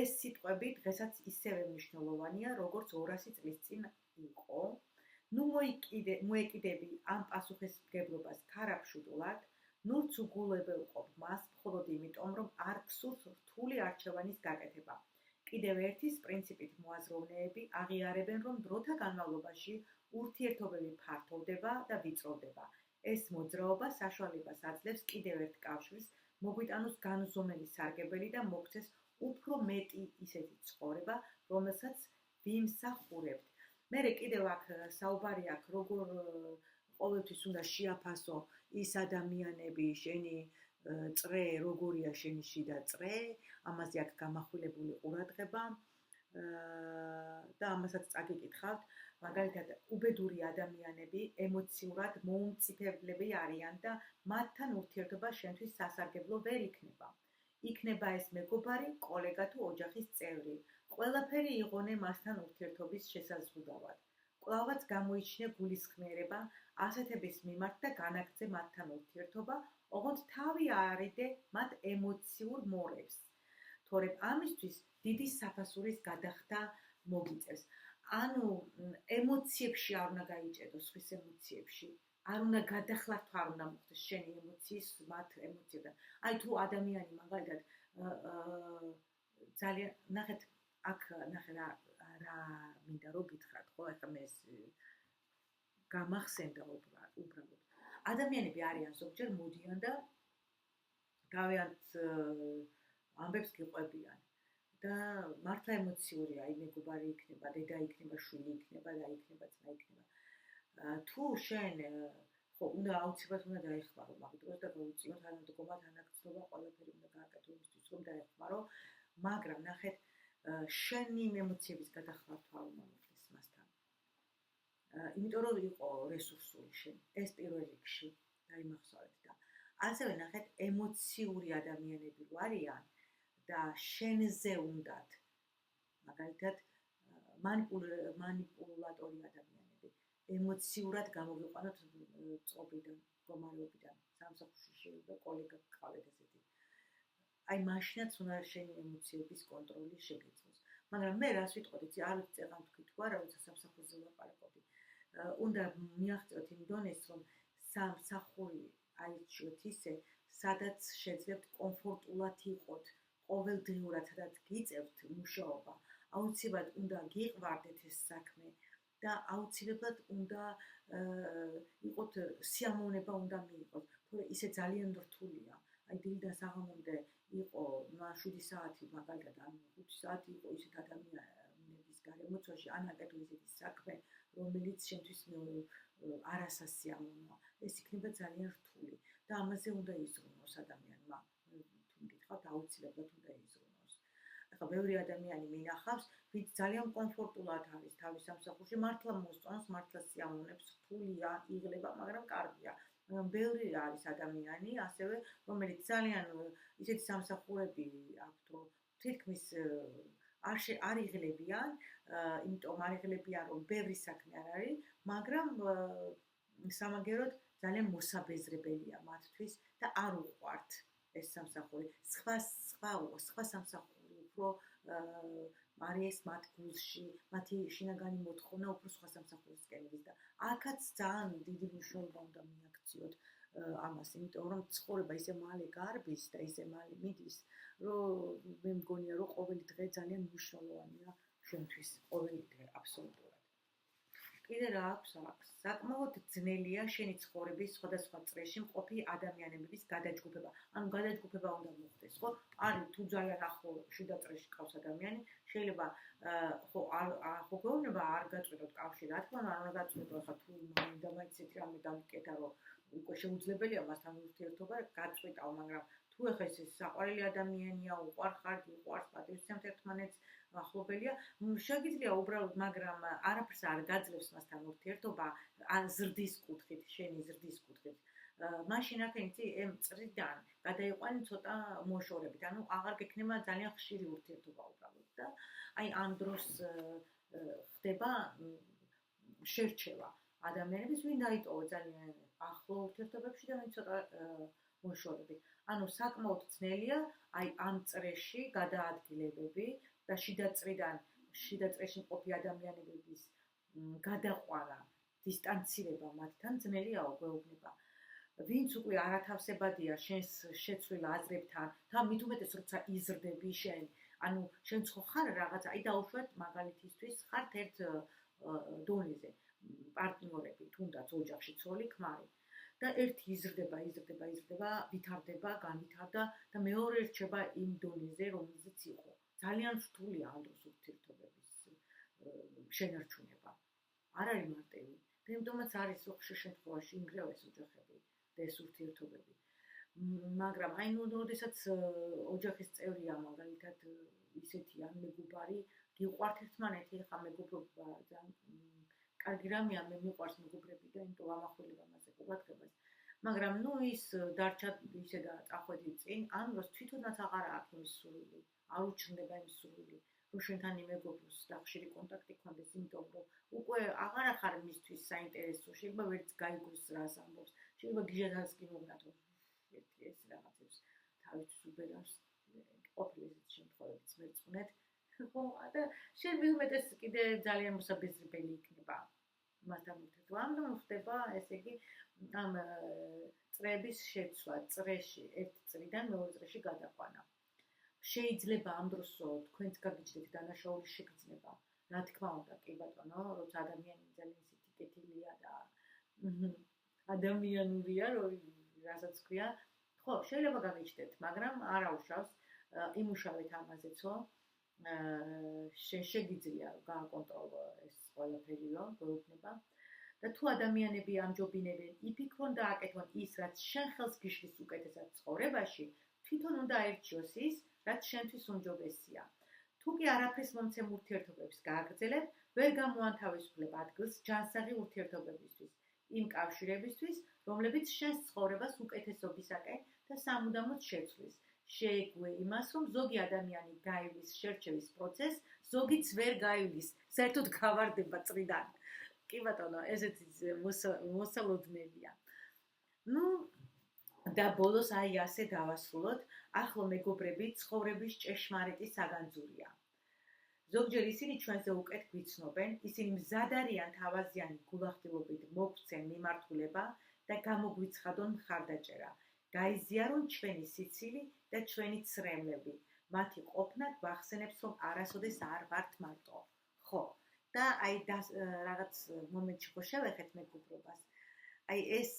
S1: ეს სიტყვები დღესაც ისევე მნიშვნელოვანია, როგორც 200 წლის წინ იყო. ნუ მოეკიდები ამ პასუხისმგებლობას ქარაფშუტულად, ნურც უგულებელყოფ მას მხოლოდ იმიტომ, რომ არ გსურთ რთული არჩევანის გაკეთება. კიდევ ერთის პრინციპით მოაზროვნეები აღიარებენ, რომ დროთა განმავლობაში ურთიერთობები ფართოვდება და ვიწროვდება. ეს მოძრაობა საშუალებას აძლევს კიდევ ერთ კავშირს მოგვიტანოს განუზომელი სარგებელი და მოგცეს უფრო მეტი ისეთი ცხოვრება, რომელსაც ვიმსახურებთ. მერე კიდევ აქ საუბარი აქვს, როგორ ყოველთვის უნდა შეაფასო ის ადამიანები, შენი წრე, როგორია შენი შიდა წრე, ამაზე აქ გამახვილებული ყურადღება და ამასაც წაგიკითხავთ. მაგალითად, უბედური ადამიანები ემოციურად მოუმწიფებლები არიან და მათთან ურთიერთობა შენთვის სასარგებლო ვერ იქნება. იქნება ეს მეგობარი, კოლეგა თუ ოჯახის წევრი. ყველაფერი იღონე მასთან ურთიერთობის შესაზღუდავად. კვლავაც გამოიჩინე გულისხმიერება ასეთების მიმართ და განაგრძე მათთან ურთიერთობა, ოღონდ თავი არიდე მათ ემოციურ მორევს. თორემ ამისთვის დიდი საფასურის გადახდა მოგიწევს. ანუ ემოციებში არ უნდა გაიჭედო, სხვის ემოციებში. არ უნდა გადახლართო, არ უნდა მოხდეს შენი ემოციის მათ ემოციებთან. აი თუ ადამიანი მაგალითად ძალიან ნახეთ, აქ ნახე რა მინდა რომ გითხრათ, ხო, ახლა მე ეს გამახსენდა უბრალოდ. ადამიანები არიან ზოგჯერ მოდიან და თავიანთ ამბებს გიყვებიან. და მართლა ემოციურია, აი მეგობარი იქნება, დედა იქნება, შვილი იქნება, და იქნება, ძმა იქნება. თუ შენ ხო, უნდა აუცილებლად უნდა დაეხმარო მაგ დროს და გაუწიო თანადგომა, თანაგრძნობა, ყველაფერი უნდა გააკეთო იმისთვის, რომ დაეხმარო, მაგრამ ნახეთ, შენი ემოციების გადახლართვა არ უნდა მოხდეს მასთან. იმიტომ რომ იყო რესურსული შენ, ეს პირველ რიგში დაიმახსოვრეთ და ასევე ნახეთ, ემოციური ადამიანები არიან და შენზე უნდათ მაგალითად მანიპულატორი ადამიანები ემოციურად გამოვიყვანოთ წყობიდან, მდგომარეობიდან, სამსახურში შეიძლება კოლეგა გყავდეთ ესეთი. აი მაშინაც უნდა შენი ემოციების კონტროლი შეგეძლოს. მაგრამ მე რას ვიტყოდი, არ ვწეღან თქვი თუ არა, როცა სამსახურზე ვლაპარაკობდი. უნდა მიაღწიოთ იმ დონეს, რომ სამსახური აირჩიოთ ისე, სადაც შეძლებთ კომფორტულად იყოთ. ყოველდღიურად სადაც გიწევთ მუშაობა, აუცილებლად უნდა გიყვარდეთ ეს საქმე და აუცილებლად უნდა იყოთ სიამოვნება უნდა მიიღოთ, თორე ისე ძალიან რთულია. აი დილიდან საღამომდე იყო 7 საათი მაგალითად ან 5 საათი იყო ისეთ ადამიანების გარემოცვაში, ან აკეთო ისეთი საქმე, რომელიც შენთვის არასასიამოვნოა. ეს იქნება ძალიან რთული და ამაზე უნდა იზრუნოს ადამიანმა. გითხავთ აუცილებლად უნდა იზრუნოს. ახლა ბევრი ადამიანი მინახავს, ვინც ძალიან კომფორტულად არის თავის სამსახურში, მართლა მოსწონს, მართლა სიამოვნებს, რთულია, იღლება, მაგრამ კარგია. მაგრამ ბევრი არის ადამიანი, ასევე, რომელიც ძალიან ისეთი სამსახურები აქვთ, რომ თითქმის არ იღლებიან, იმიტომ არ იღლებიან, რომ ბევრი საქმე არ არის, მაგრამ სამაგეროდ ძალიან მოსაბეზრებელია მათთვის და არ უყვართ ეს სამსახური. სხვა სამსახური უფრო არის მათ გულში, მათი შინაგანი მოთხოვნა უფრო სხვა სამსახურისკენ ის და აქაც ძალიან დიდი მნიშვნელობა უნდა მიაქციოთ ამას, იმიტომ რომ ცხოვრება ისე მალე გარბის და ისე მალე მიდის, რომ მე მგონია, რომ ყოველი დღე ძალიან მნიშვნელოვანია ჩვენთვის, ყოველი დღე აბსოლუტურად. კიდე რა აქვს? საკმაოდ ძნელია შენი ცხოვრების სხვადასხვა წრეში მყოფი ადამიანების გადაჯგუფება. ანუ გადაჯგუფება უნდა მოხდეს, ხო? არის თუ ძალიან ახლო შიდა წრეში ყავს ადამიანი, შეიძლება ხო გვეუბნება არ გაწყვეტოთ კავშირი, რა თქმა უნდა, არ უნდა გაწყვეტო, ახლა თუ მაინც ისეთი რამე დამიკეთა, რომ უკვე შეუძლებელია მასთან ურთიერთობა გაწყვეტავ, მაგრამ თუ ახლა ეს საყვარელი ადამიანია, უყვარხარ, გიყვარს, პატივისცემთ ერთმანეთს, ახლობელია, შეგიძლია უბრალოდ, მაგრამ არაფერს არ გაძლევს მასთან ურთიერთობა, ზრდის კუთხით, შენი ზრდის კუთხით. მაშინ აქ იცი, ამ წრიდან გადაიყვანი ცოტა მოშორებით, ანუ აღარ გექნება ძალიან ხშირი ურთიერთობა უბრალოდ და აი ამ დროს ხდება შერჩევა ადამიანების, ვინ დაიტოვა ძალიან ახლო ურთიერთობებში და ვინ ცოტა მოშორებით. ანუ საკმაოდ ძნელია აი ამ წრეში გადაადგილებები და შიდა წრეში მყოფი ადამიანების გადაყვანა, დისტანცირება მათთან ძნელიაო გვეუბნება. ვინც უკვე არათავსებადია შენს შეცვლილ აზრებთან, თან მით უმეტეს როცა იზრდები შენ, ანუ შენ ხო ხარ რაღაც, აი დაუშვათ მაგალითისთვის ხართ ერთ დონეზე პარტნიორები, თუნდაც ოჯახში ცოლი, ქმარი. და ერთი იზრდება, ვითარდება, განვითარდა და მეორე რჩება იმ დონეზე, რომელზეც იყო. ძალიან რთულია ამ დროს ურთიერთობების შენარჩუნება. არ არის მარტივი. და იმიტომაც არის ხშირ შემთხვევაში ინგრევა ეს ოჯახები და ეს ურთიერთობები. მაგრამ აი ნუ როდესაც ოჯახის წევრია მაგალითად ისეთი ან მეგობარი, გიყვართ ერთმანეთი, ხა მეგობრობა ძალიან კარგი რამეა, მე მიყვარს მეგობრები და იმიტომ ვამახვილებ ამაზე ყურადღებას. მაგრამ ნუ ის დარჩა ისე და წახვედი წინ, ამ დროს თვითონაც აღარ აქვს იმის სურვილი, არ უჩნდება იმის სურვილი, რომ შენთან იმეგობროს და ხშირი კონტაქტი გქონდეს, იმიტომ რომ უკვე აღარ ახარ მისთვის საინტერესო, შეიძლება ვერც გაიგოს რას ამბობს, შეიძლება გიჟადაც კი მოგნათო ერთი ეს რაღაცებს თავისთვის უბერავს, ყოფილი ესეთ შემთხვევებიც მერწმუნეთ. ხო, და შენ მიუმეტეს კიდე ძალიან მოსაბეზრებელი იქნება მასთან ურთიერთობა. ამიტომ ხდება, ესე იგი, ამ წრეების შეცვლა, წრეში ერთ წრიდან მეორე წრეში გადაყვანა. შეიძლება ამ დროსო თქვენც გაგიჩნდეთ დანაშაულის შეგრძნება. რა თქმა უნდა, კი ბატონო, როცა ადამიანი ძალიან ისეთი კეთილია და ადამიანურია, რასაც ქვია, ხო, შეიძლება გაგიჩნდეთ, მაგრამ არ აუშავს, იმუშავეთ ამაზეცო. შენ შეგიძლია გააკონტროლო ეს ყველაფერიო, გვეუბნება. და თუ ადამიანები ამჯობინებენ, იფიქრონ და აკეთონ ის, რაც შენ ხელს გიშლის უკეთესად ცხოვრებაში, თვითონ უნდა აერჩიოს ის, რაც შენთვის უმჯობესია. თუ კი არაფრის მომცემ ურთიერთობებს გააგრძელებ, ვერ გამოანთავისუფლებ ადგილს ჯანსაღი ურთიერთობებისთვის, იმ კავშირებისთვის, რომლებიც შენს ცხოვრებას უკეთესობისაკენ და სამუდამოდ შეცვლის. შეეგვე იმას, რომ ზოგი ადამიანი გაივლის შერჩევის პროცესს, ზოგიც ვერ გაივლის, საერთოდ გავარდება წრიდან. კი ბატონო, ესეც მოსალოდნელია. ნუ და ბოლოს აი ასე დავასრულოთ, ახლო მეგობრები ცხოვრების ჭეშმარიტი საგანძურია. ზოგჯერ ისინი ჩვენზე უკეთ გვიცნობენ, ისინი მზად არიან თავაზიანი გულახდილობით მოგვცენ მიმართულება და გამოგვიცხადონ მხარდაჭერა. გაიზიარონ ჩვენი სიცილი და ჩვენი ცრემლები. მათი ყოფნა გვახსენებს, რომ არასოდეს არ ვართ მარტო. ხო, და აი რაღაც მომენტში ხო შევეხეთ მეგობრობას. აი ეს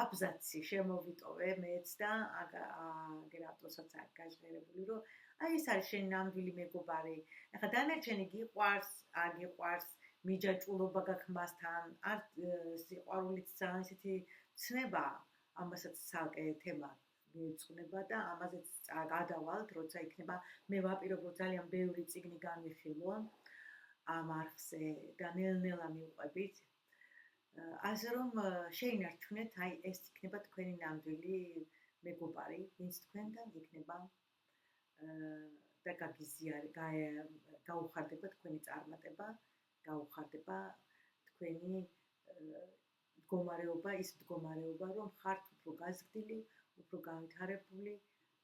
S1: აბზაცი შემოვიტოვე მეც და აგერატოსაც არ გაჟღერებული, რომ აი ეს არის შენი ნამდვილი მეგობარი. ეხლა დანარჩენი გიყვარს, არ გიყვარს, მიჯაჭვულობა გაქვს მასთან, არ სიყვარულიც ძალიან ისეთი ცნება, ამასაც ცალკე თემა მიეძღვნება და ამაზეც გადავალთ, როცა იქნება მე ვაპირებ, რომ ძალიან ბევრი წიგნი განვიხილო ამ არხზე და ნელ-ნელა მივყვებით. ასე რომ შეინარჩუნეთ, აი ეს იქნება თქვენი ნამდვილი მეგობარი, ვინც თქვენთან იქნება და გაუხარდება თქვენი წარმატება, გაუხარდება თქვენი მდგომარეობა, ის მდგომარეობა, რომ ხართ უფრო გაზრდილი, უფრო განვითარებული,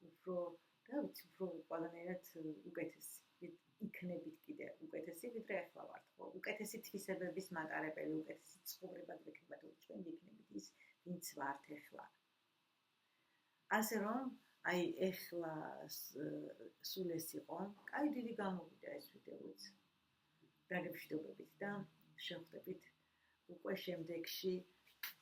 S1: უფრო ყველანაირად უკეთესი. იქნებით კიდე უკეთესი, ვიდრე ახლა ვართ, ხო? უკეთესი თვისებების მატარებელი, უკეთესი ცხოვრება გექნებათ, ჩვენ იქნებით ის, ვინც ვართ ახლა. ასე რომ, აი ახლა სულ ეს იყო, კაი დიდი გამოვიდა ეს ვიდეოც. დაგემშვიდობებით და შევხვდებით უკვე შემდეგში,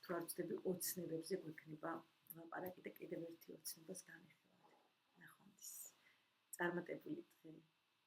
S1: თუ არ ვცდები ოცნებებზე გვექნება ლაპარაკი და კიდევ ერთი ოცნებას განვიხილავთ. ნახვამდის. წარმატებული დღე.